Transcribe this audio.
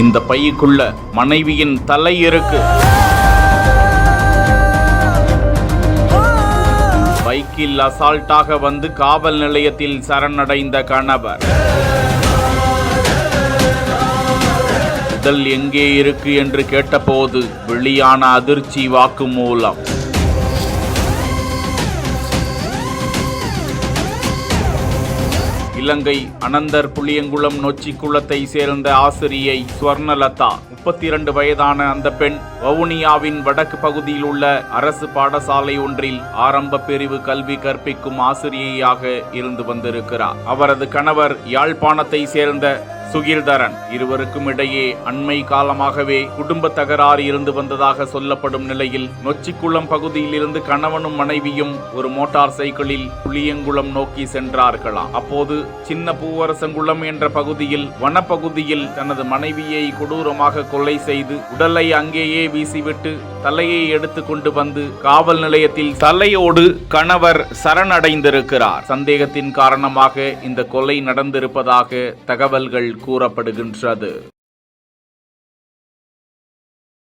இந்த பைக்குள்ள மனைவியின் தலை இருக்கு. பைக்கில் அசால்ட்டாக வந்து காவல் நிலையத்தில் சரணடைந்த கணவர். உடல் எங்கே இருக்கு என்று கேட்டபோது வெளியான அதிர்ச்சி வாக்குமூலம். இலங்கை அனந்தர் புளியங்குளம் நொச்சிக்குளத்தை சேர்ந்த ஆசிரியை ஸ்வர்ணலதா 32 வயதான அந்த பெண் வவுனியாவின் வடக்கு பகுதியில் உள்ள அரசு பாடசாலை ஒன்றில் ஆரம்ப பிரிவு கல்வி கற்பிக்கும் ஆசிரியையாக இருந்து வந்திருக்கிறார். அவரது கணவர் யாழ்ப்பாணத்தை சேர்ந்த சுகிர்தரன். இருவருக்கும் இடையே அண்மை காலமாகவே குடும்ப தகராறு இருந்து வந்ததாக சொல்லப்படும் நிலையில் நொச்சிக்குளம் பகுதியில் இருந்து கணவனும் மனைவியும் ஒரு மோட்டார் சைக்கிளில் புளியங்குளம் நோக்கி சென்றார்களாம். அப்போது சின்ன பூவரசங்குளம் என்ற பகுதியில் வனப்பகுதியில் தனது மனைவியை கொடூரமாக கொலை செய்து உடலை அங்கேயே வீசிவிட்டு தலையை எடுத்து கொண்டு வந்து காவல் நிலையத்தில் தலையோடு கணவர் சரணடைந்திருக்கிறார். சந்தேகத்தின் காரணமாக இந்த கொலை நடந்திருப்பதாக தகவல்கள் கூறப்படுகின்றது.